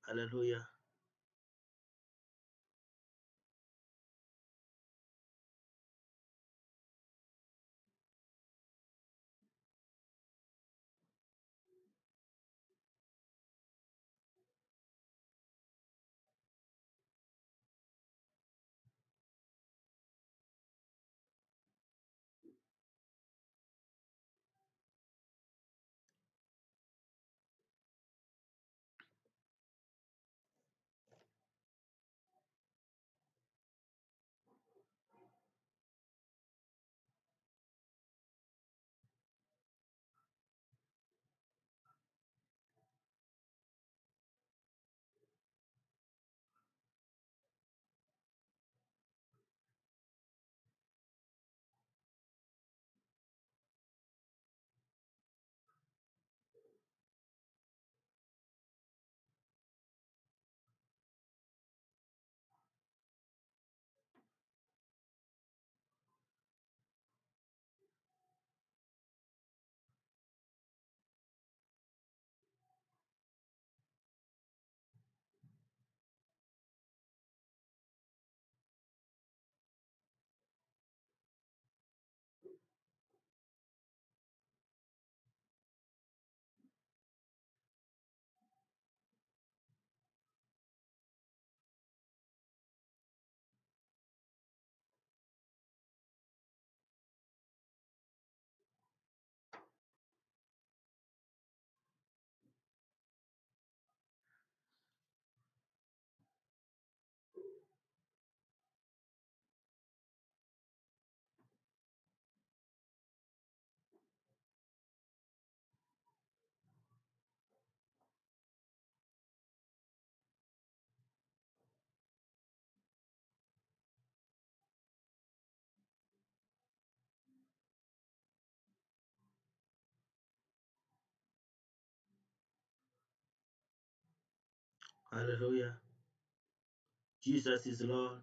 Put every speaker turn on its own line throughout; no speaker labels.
Hallelujah. Hallelujah. Jesus is Lord.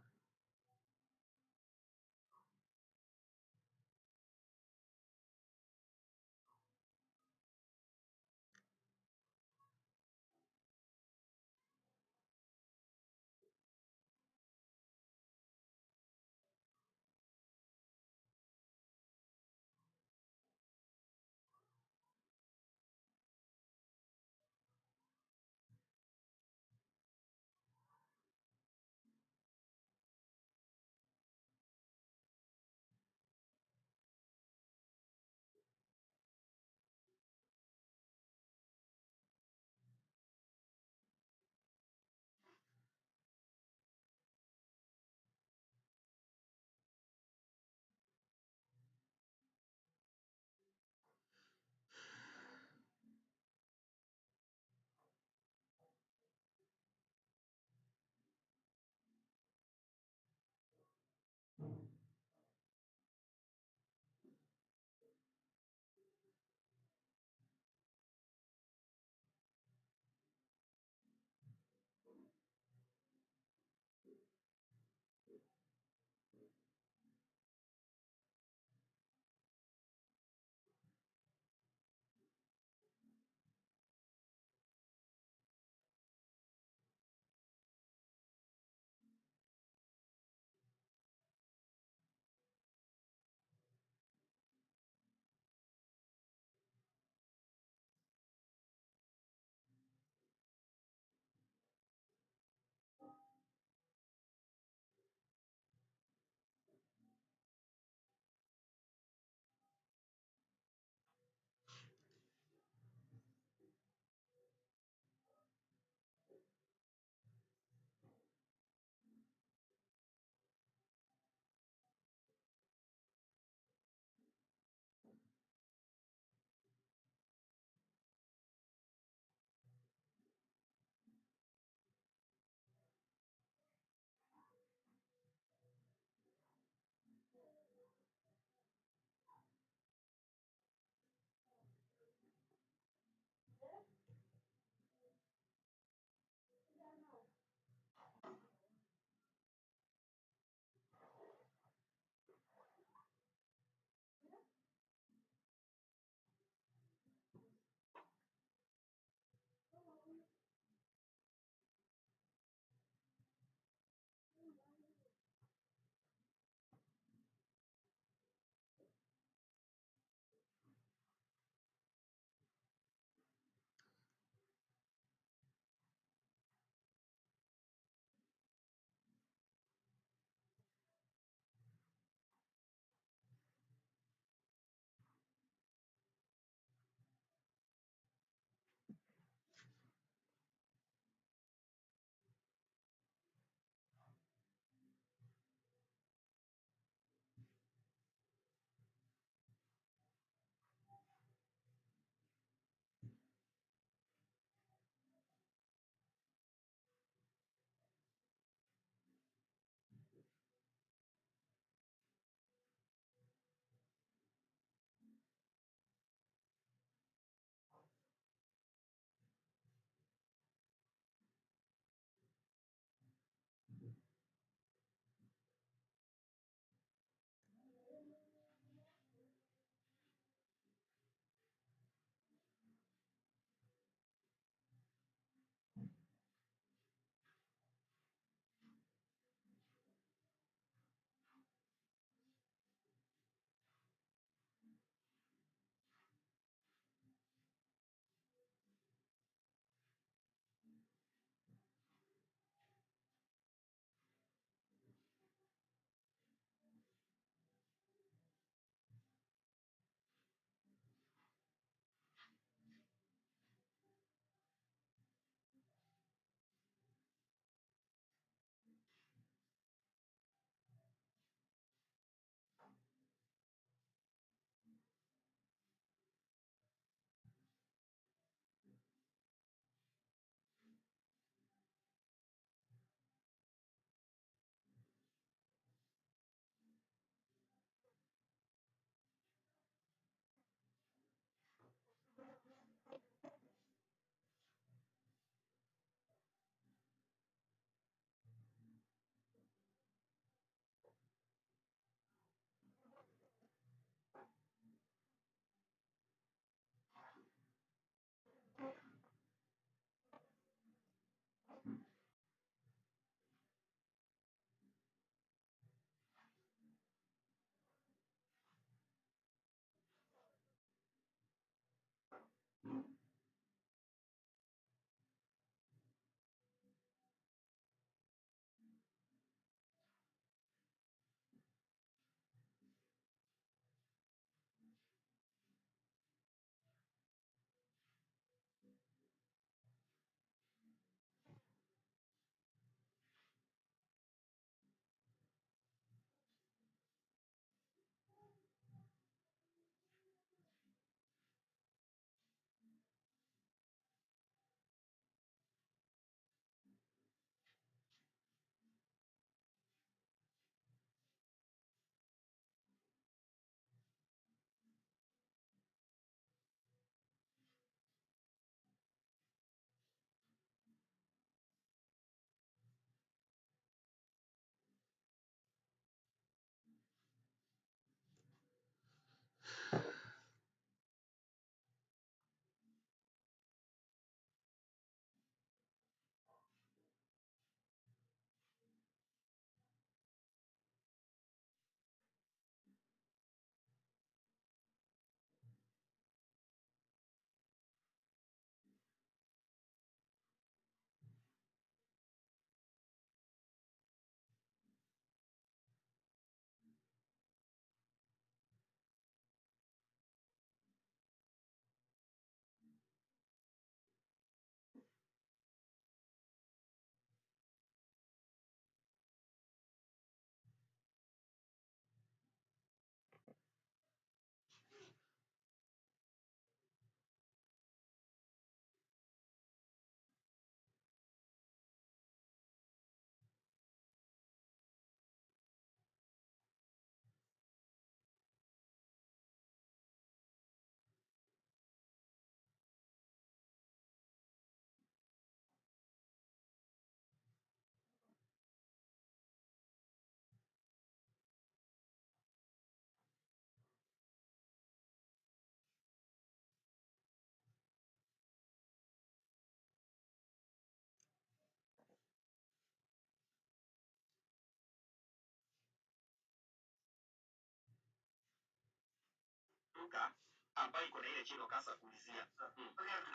duka ambayo iko na ile chino kasa kuulizia.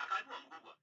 Akaambiwa mkubwa.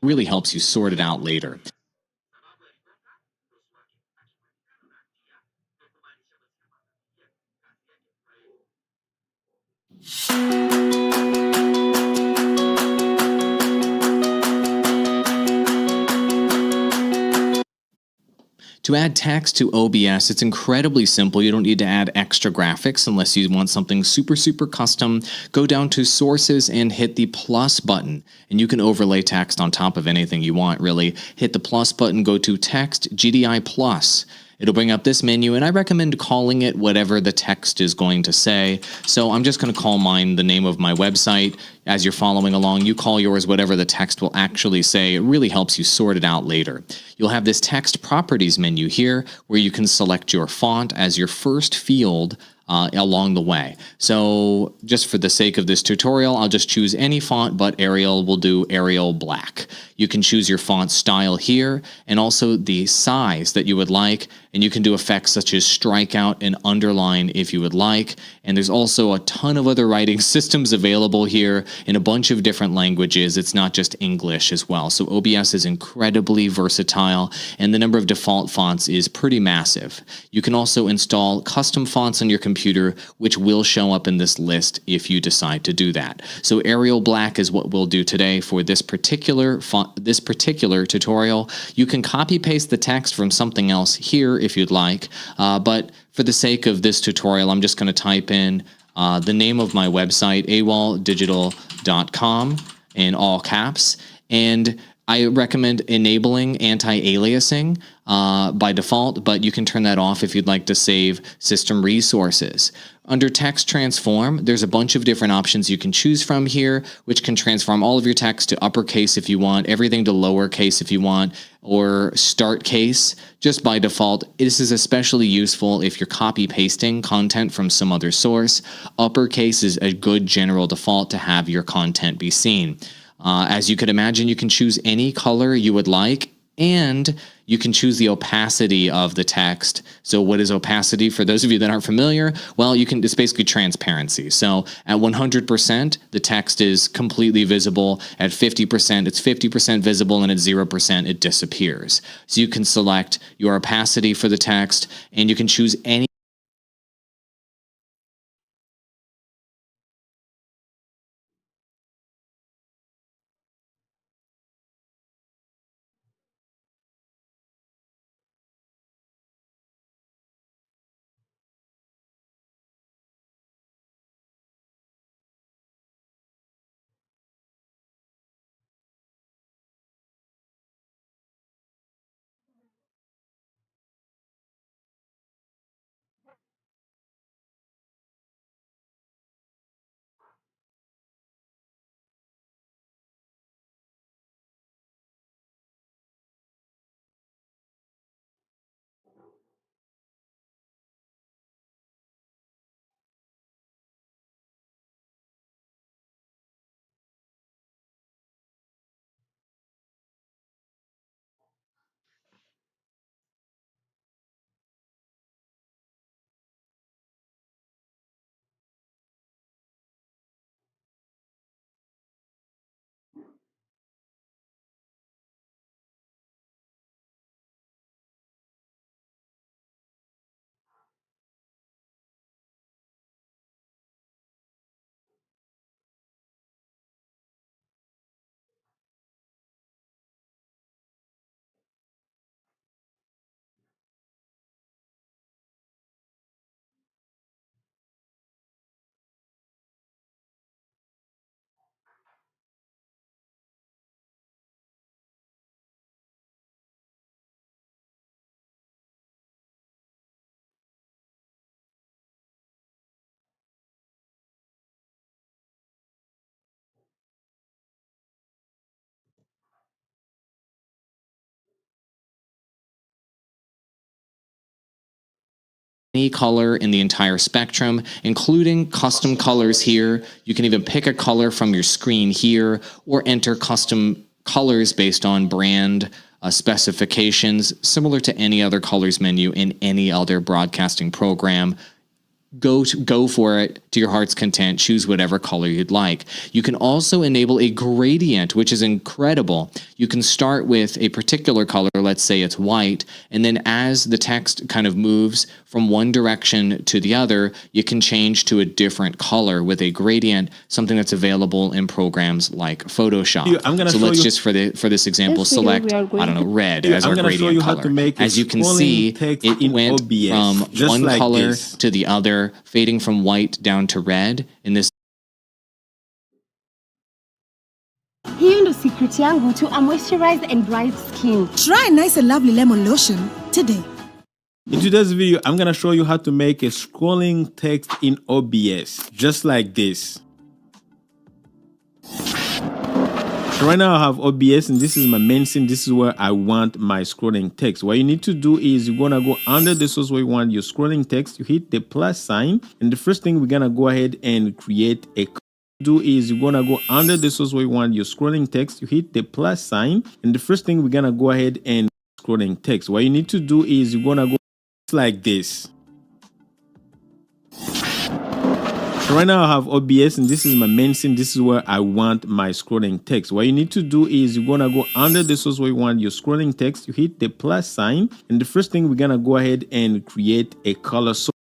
Really helps you sort it out later. To add text to OBS, it's incredibly simple. You don't need to add extra graphics unless you want something super custom. Go down to Sources and hit the plus button, and you can overlay text on top of anything you want, really. Hit the plus button, go to Text GDI Plus. It'll bring up this menu, and I recommend calling it whatever the text is going to say. So I'm just going to call mine the name of my website. As you're following along, you call yours whatever the text will actually say. It really helps you sort it out later. You'll have this text properties menu here where you can select your font as your first field along the way. So just for the sake of this tutorial, I'll just choose any font, but Arial will do Arial Black. You can choose your font style here and also the size that you would like, and you can do effects such as strikeout and underline if you would like. And there's also a ton of other writing systems available here in a bunch of different languages. It's not just English as well. So OBS is incredibly versatile, and the number of default fonts is pretty massive. You can also install custom fonts on your computer, which will show up in this list if you decide to do that. So Arial Black is what we'll do today for this particular tutorial. You can copy paste the text from something else here if you'd like, but for the sake of this tutorial, I'm just going to type in the name of my website, awaldigital.com, in all caps, and I recommend enabling anti-aliasing by default, but you can turn that off if you'd like to save system resources. Under text transform, there's a bunch of different options you can choose from here, which can transform all of your text to uppercase if you want, everything to lowercase if you want, or start case just by default. This is especially useful if you're copy pasting content from some other source. Uppercase is a good general default to have your content be seen. As you could imagine, you can choose any color you would like, and you can choose the opacity of the text. So what is opacity for those of you that aren't familiar? Well, it's basically transparency. So at 100%, the text is completely visible. At 50%, it's 50% visible, and at 0%, it disappears. So you can select your opacity for the text, and you can choose any color in the entire spectrum, including custom colors here. You can even pick a color from your screen here, or enter custom colors based on brand specifications, similar to any other colors menu in any other broadcasting program. Go for it to your heart's content. Choose whatever color you'd like. You can also enable a gradient, which is incredible. You can start with a particular color, let's say it's white, and then as the text kind of moves from one direction to the other, you can change to a different color with a gradient, something that's available in programs like Photoshop. So let's just for this example select, I don't know, red as our gradient color. As you can see, it went from one color to the other, fading from white down to red in this.
Hiyo ndo secret yangu to a moisturized and bright skin.
Try nice and lovely lemon lotion today.
In today's video, I'm going to show you how to make a scrolling text in OBS, just like this. So right now I have OBS and this is my main scene. This is where I want my scrolling text. What you need to do is you're going to go under the source where you want your scrolling text. You hit the plus sign. And the first thing we're going to go ahead and create a do is you're gonna go under the source where you want your scrolling text. You hit the plus sign, and the first thing we're gonna go ahead and scrolling text. What you need to do is you're gonna go like this. So right now I have OBS and this is my main scene. This is where I want my scrolling text. What you need to do is you're gonna go under the source where you want your scrolling text. You hit the plus sign, and the first thing we're gonna go ahead and create a color source.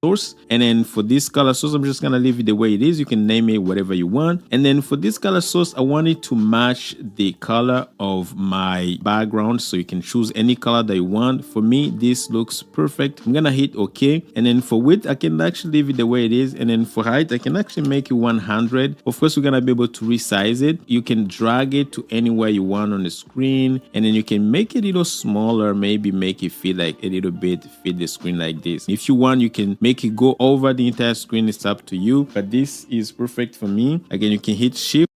source. And then for this color source, I'm just gonna leave it the way it is. You can name it whatever you want. And then for this color source, I want it to match the color of my background, so you can choose any color that you want. For me, this looks perfect. I'm gonna hit OK. And then for width, I can actually leave it the way it is. And then for height, I can actually make it 100. Of course, we're gonna be able to resize it. You can drag it to anywhere you want on the screen, and then you can make it a little smaller, maybe make it fit like a little bit fit the screen like this. If you want, you can make it go over the entire screen. It's up to you, but this is perfect for me. Again, you can hit Shift.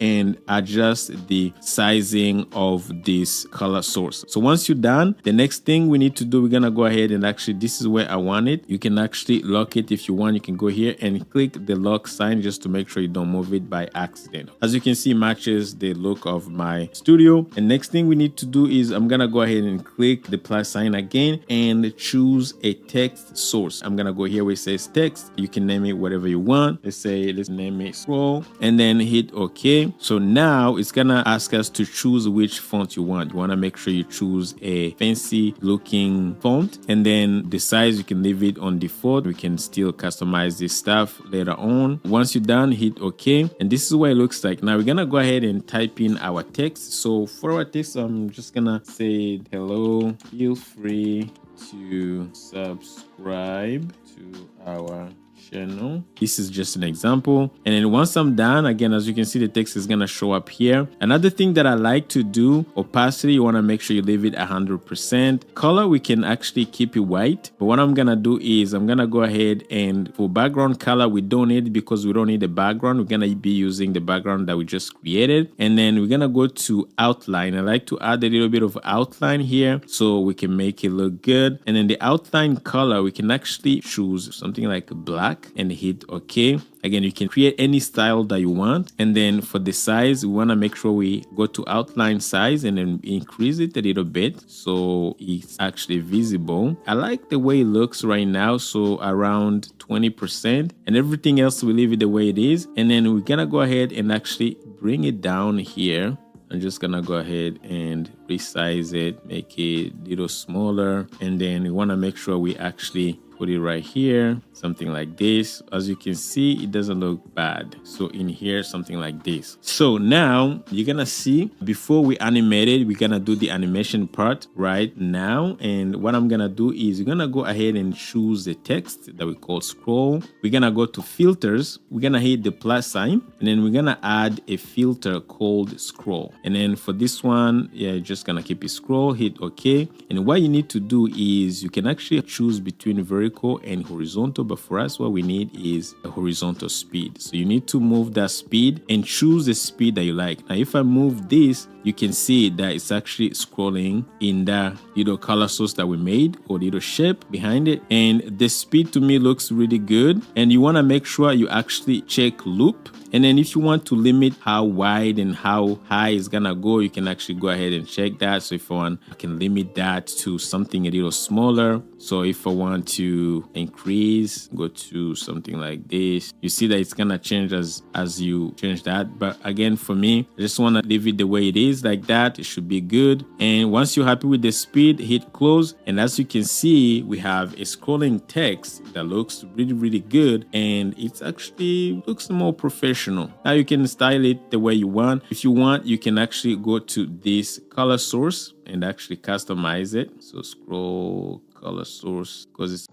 And adjust the sizing of this color source. So once you're done, the next thing we need to do, we're gonna go ahead and actually, this is where I want it. You can actually lock it if you want. You can go here and click the lock sign just to make sure you don't move it by accident. As you can see, it matches the look of my studio. And next thing we need to do is I'm gonna go ahead and click the plus sign again and choose a text source. I'm gonna go here where it says text. You can name it whatever you want. Let's name it scroll, and then hit OK. So now it's gonna ask us to choose which font you want. You want to make sure you choose a fancy looking font, and then the size you can leave it on default. We can still customize this stuff later on. Once you're done, hit OK, and this is what it looks like. Now we're gonna go ahead and type in our text. So for our text, I'm just gonna say hello, feel free to subscribe to our channel. This is just an example. And then once I'm done, again, as you can see, the text is going to show up here. Another thing that I like to do, opacity, you want to make sure you leave it 100%. Color, we can actually keep it white. But what I'm going to do is I'm going to go ahead and for background color, we don't need it because we don't need the background. We're going to be using the background that we just created. And then we're going to go to outline. I like to add a little bit of outline here so we can make it look good. And then the outline color, we can actually choose something like black and hit OK. Again, you can create any style that you want. And then for the size, we want to make sure we go to outline size and then increase it a little bit so it's actually visible. I like the way it looks right now, so around 20%, and everything else we leave it the way it is. And then we're gonna go ahead and actually bring it down here. I'm just gonna go ahead and resize it, make it a little smaller, and then we want to make sure we actually put it right here, something like this. As you can see, it doesn't look bad. So in here, something like this. So now you're gonna see, before we animate it, we're gonna do the animation part right now. And what I'm gonna do is we're gonna go ahead and choose the text that we call scroll. We're gonna go to filters. We're gonna hit the plus sign, and then we're gonna add a filter called scroll. And then for this one, yeah, you're just gonna keep it scroll, hit OK. And what you need to do is you can actually choose between very vertical and horizontal, but for us what we need is a horizontal speed. So you need to move that speed and choose the speed that you like. Now if I move this, you can see that it's actually scrolling in the little color source that we made, or little shape behind it, and the speed to me looks really good. And you want to make sure you actually check loop. And then if you want to limit how wide and how high it's gonna go, you can actually go ahead and check that. So if I want, I can limit that to something a little smaller. So if I want to increase, go to something like this, you see that it's gonna change as you change that. But again, for me, I just want to leave it the way it is, like that. It should be good. And once you're happy with the speed, hit close. And as you can see, we have a scrolling text that looks really, really good. And it actually looks more professional. Now you can style it the way you want. If you want, you can actually go to this color source and actually customize it. So scroll color source, because it's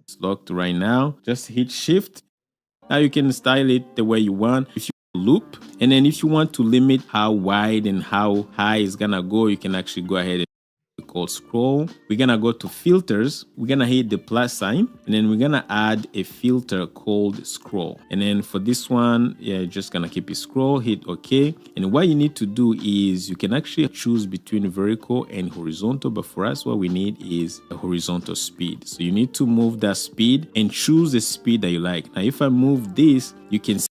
It's locked right now. Just hit shift. Now you can style it the way you want. If you loop, and then if you want to limit how wide and how high it's gonna go, you can actually go ahead and called scroll. We're gonna go to filters. We're gonna hit the plus sign, and then we're gonna add a filter called scroll. And then for this one, yeah, just gonna keep it scroll, hit OK. And what you need to do is you can actually choose between vertical and horizontal, but for us what we need is a horizontal speed. So you need to move that speed and choose the speed that you like. Now if I move this, you can see